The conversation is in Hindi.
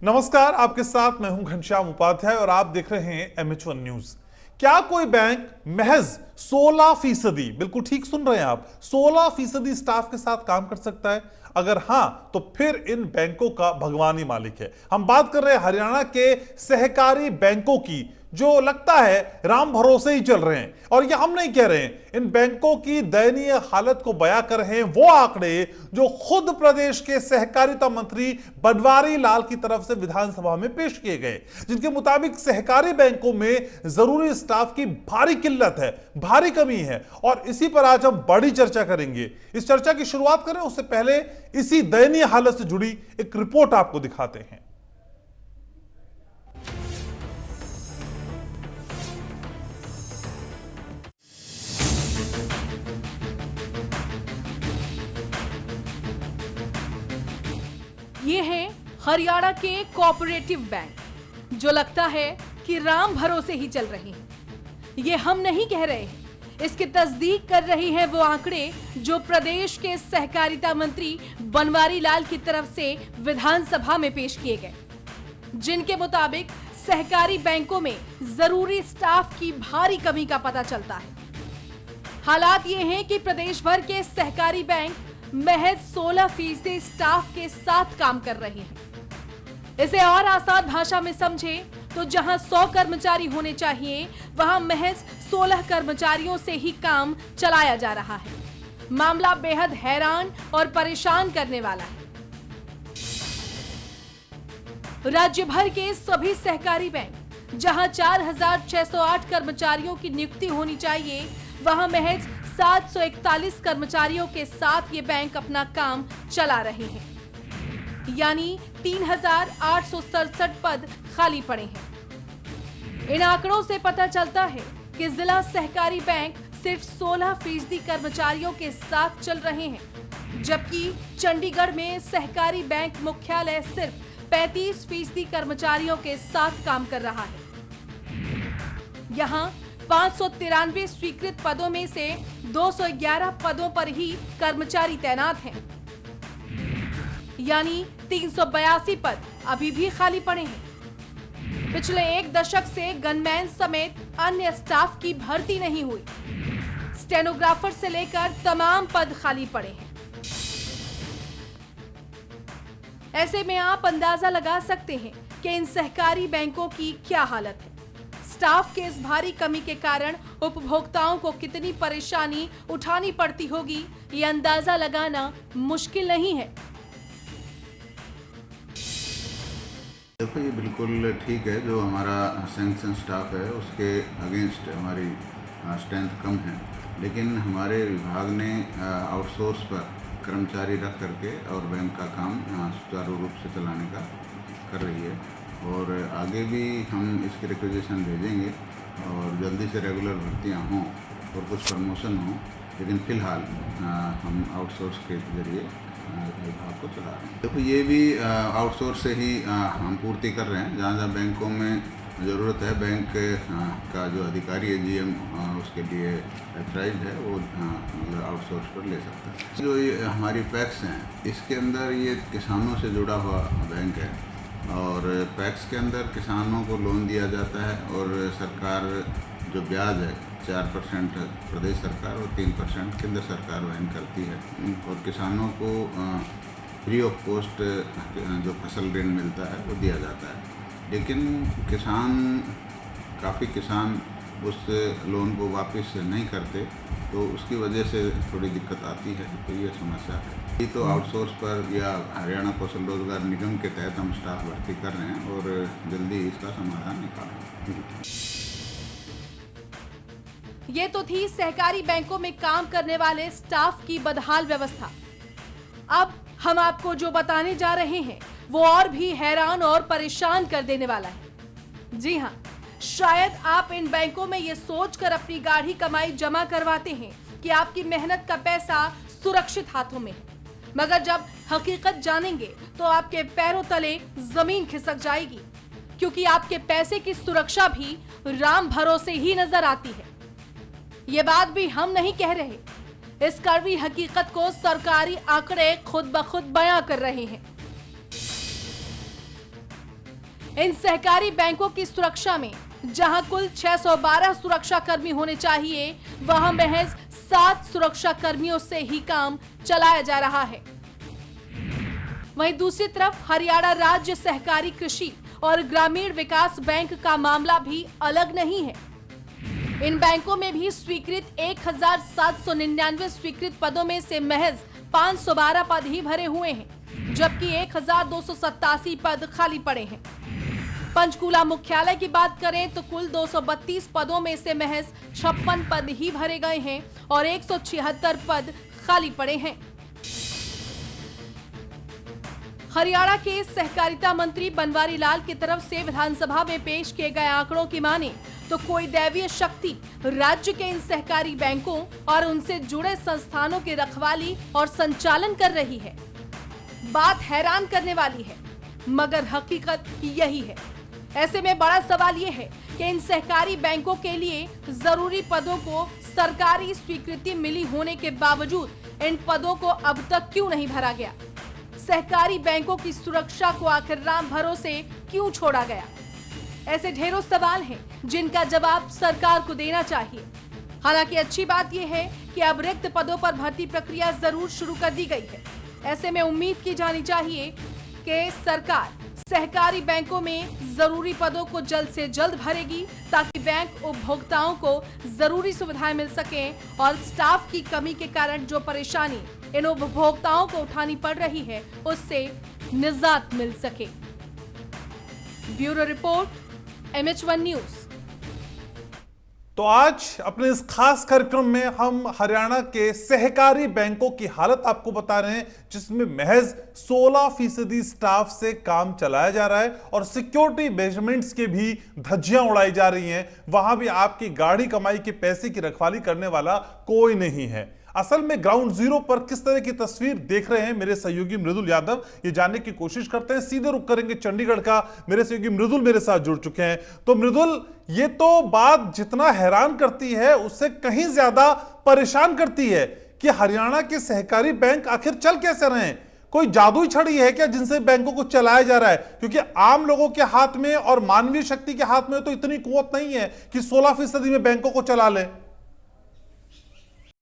नमस्कार, आपके साथ मैं हूं घनश्याम उपाध्याय और आप देख रहे हैं MH1 न्यूज। क्या कोई बैंक महज 16%, बिल्कुल ठीक सुन रहे हैं आप, 16% स्टाफ के साथ काम कर सकता है? अगर हां, तो फिर इन बैंकों का भगवान ही मालिक है। हम बात कर रहे हैं हरियाणा के सहकारी बैंकों की, जो लगता है राम भरोसे ही चल रहे हैं। और यह हम नहीं कह रहे हैं, इन बैंकों की दयनीय हालत को बयां कर रहे हैं वो आंकड़े जो खुद प्रदेश के सहकारिता मंत्री बनवारी लाल की तरफ से विधानसभा में पेश किए गए, जिनके मुताबिक सहकारी बैंकों में जरूरी स्टाफ की भारी किल्लत है, भारी कमी है। और इसी पर आज हम बड़ी चर्चा करेंगे। इस चर्चा की शुरुआत करें उससे पहले इसी दयनीय हालत से जुड़ी एक रिपोर्ट आपको दिखाते हैं। ये है हरियाणा के कोऑपरेटिव बैंक, जो लगता है कि राम भरोसे ही चल रही हैं। ये हम नहीं कह रहे हैं, इसकी तस्दीक कर रही है वो आंकड़े जो प्रदेश के सहकारिता मंत्री बनवारी लाल की तरफ से विधानसभा में पेश किए गए, जिनके मुताबिक सहकारी बैंकों में जरूरी स्टाफ की भारी कमी का पता चलता है। हालात ये हैं कि प्रदेश भर के सहकारी बैंक महज 16% स्टाफ के साथ काम कर रही हैं। इसे और आसान भाषा में समझे तो जहां 100 कर्मचारी होने चाहिए, वहां महज 16 कर्मचारियों से ही काम चलाया जा रहा है। मामला बेहद हैरान और परेशान करने वाला है। राज्य भर के सभी सहकारी बैंक जहां 4608 कर्मचारियों की नियुक्ति होनी चाहिए, वहां महज 741 कर्मचारियों के साथ ये बैंक अपना काम चला रहे हैं, यानी 3867 पद खाली पड़े हैं। इन आंकड़ों से पता चलता है कि जिला सहकारी बैंक सिर्फ 16% कर्मचारियों के साथ चल रहे हैं, जबकि चंडीगढ़ में सहकारी बैंक मुख्यालय सिर्फ 35% कर्मचारियों के साथ काम कर रहा है। यहाँ 593 स्वीकृत पदों में से 211 पदों पर ही कर्मचारी तैनात हैं, यानी 382 पद अभी भी खाली पड़े हैं। पिछले एक दशक से गनमैन समेत अन्य स्टाफ की भर्ती नहीं हुई। स्टेनोग्राफर से लेकर तमाम पद खाली पड़े हैं। ऐसे में आप अंदाजा लगा सकते हैं कि इन सहकारी बैंकों की क्या हालत है। स्टाफ के इस भारी कमी के कारण उपभोक्ताओं को कितनी परेशानी उठानी पड़ती होगी, ये अंदाजा लगाना मुश्किल नहीं है। देखो, ये बिल्कुल ठीक है। जो हमारा सैंक्शन स्टाफ है उसके अगेंस्ट हमारी स्ट्रेंथ कम है, लेकिन हमारे विभाग ने आउटसोर्स पर कर्मचारी रख करके और बैंक का काम सुचारू रूप से चलाने का कर रही है। और आगे भी हम इसके रिक्वेजिशन भेजेंगे और जल्दी से रेगुलर भर्तियाँ हों और कुछ प्रमोशन हों, लेकिन फ़िलहाल हम आउटसोर्स के जरिए विभाग को चला रहे हैं। देखो, ये भी आउटसोर्स से ही हम पूर्ति कर रहे हैं। जहाँ जहाँ बैंकों में ज़रूरत है, बैंक का जो अधिकारी है GM उसके लिए ऑथराइज्ड है, वो मतलब आउटसोर्स पर ले सकता है। जो ये हमारी पैक्स हैं, इसके अंदर ये किसानों से जुड़ा हुआ बैंक है और पैक्स के अंदर किसानों को लोन दिया जाता है और सरकार जो ब्याज है 4% प्रदेश सरकार और 3% केंद्र सरकार वहन करती है। और किसानों को फ्री ऑफ कॉस्ट जो फसल ऋण मिलता है वो दिया जाता है, लेकिन काफ़ी किसान उस लोन को वापस नहीं करते, तो उसकी वजह से थोड़ी दिक्कत आती है। तो ये समस्या है। ये तो आउटसोर्स पर या हरियाणा कौशल रोजगार निगम के तहत हम स्टाफ भर्ती कर रहे हैं और जल्दी इसका समाधान निकालेंगे। ये तो थी सहकारी बैंकों में काम करने वाले स्टाफ की बदहाल व्यवस्था। अब हम आपको जो बताने जा रहे हैं वो और भी हैरान और परेशान कर देने वाला है। जी हाँ, शायद आप इन बैंकों में ये सोचकर अपनी गाढ़ी कमाई जमा करवाते हैं कि आपकी मेहनत का पैसा सुरक्षित हाथों में है, मगर जब हकीकत जानेंगे तो आपके पैरों तले जमीन खिसक जाएगी, क्योंकि आपके पैसे की सुरक्षा भी राम भरोसे ही नजर आती है। ये बात भी हम नहीं कह रहे, इस कड़वी हकीकत को सरकारी आंकड़े खुद ब खुद बयां कर रहे हैं। इन सहकारी बैंकों की सुरक्षा में जहां कुल 612 सुरक्षा कर्मी होने चाहिए, वहां महज 7 सुरक्षा कर्मियों से ही काम चलाया जा रहा है। वहीं दूसरी तरफ हरियाणा राज्य सहकारी कृषि और ग्रामीण विकास बैंक का मामला भी अलग नहीं है। इन बैंकों में भी स्वीकृत 1799 स्वीकृत पदों में से महज 512 पद ही भरे हुए हैं, जबकि 1287 पद खाली पड़े हैं। पंचकूला मुख्यालय की बात करें तो कुल 232 पदों में से महज 56 पद ही भरे गए हैं और 176 पद खाली पड़े हैं। हरियाणा के सहकारिता मंत्री बनवारी लाल की तरफ से विधानसभा में पेश किए गए आंकड़ों की माने तो कोई दैवीय शक्ति राज्य के इन सहकारी बैंकों और उनसे जुड़े संस्थानों की रखवाली और संचालन कर रही है। बात हैरान करने वाली है, मगर हकीकत यही है। ऐसे में बड़ा सवाल यह है कि इन सहकारी बैंकों के लिए जरूरी पदों को सरकारी स्वीकृति मिली होने के बावजूद इन पदों को अब तक क्यों नहीं भरा गया? सहकारी बैंकों की सुरक्षा को आखिर राम भरोसे क्यों छोड़ा गया? ऐसे ढेरों सवाल हैं जिनका जवाब सरकार को देना चाहिए। हालांकि अच्छी बात यह है कि अब रिक्त पदों पर भर्ती प्रक्रिया जरूर शुरू कर दी गई है। ऐसे में उम्मीद की जानी चाहिए कि सरकार सहकारी बैंकों में जरूरी पदों को जल्द से जल्द भरेगी, ताकि बैंक उपभोक्ताओं को जरूरी सुविधाएं मिल सकें और स्टाफ की कमी के कारण जो परेशानी इन उपभोक्ताओं को उठानी पड़ रही है, उससे निजात मिल सके। Bureau report, MH1 news. तो आज अपने इस खास कार्यक्रम में हम हरियाणा के सहकारी बैंकों की हालत आपको बता रहे हैं, जिसमें महज 16% स्टाफ से काम चलाया जा रहा है और सिक्योरिटी मेजरमेंट्स के भी धज्जियां उड़ाई जा रही हैं। वहां भी आपकी गाढ़ी कमाई के पैसे की रखवाली करने वाला कोई नहीं है। असल में ग्राउंड जीरो पर किस तरह की तस्वीर देख रहे हैं मेरे सहयोगी मृदुल यादव, ये जानने की कोशिश करते हैं। सीधे रुक करेंगे चंडीगढ़ का। मेरे सहयोगी मृदुल मेरे साथ जुड़ चुके हैं। तो मृदुल, ये तो बात जितना हैरान करती है उससे कहीं ज्यादा परेशान करती है कि हरियाणा के सहकारी बैंक आखिर चल कैसे रहे हैं? कोई जादुई छड़ी है क्या जिनसे बैंकों को चलाया जा रहा है? क्योंकि आम लोगों के हाथ में और मानवीय शक्ति के हाथ में तो इतनी कुवत नहीं है कि 16% में बैंकों को चला ले।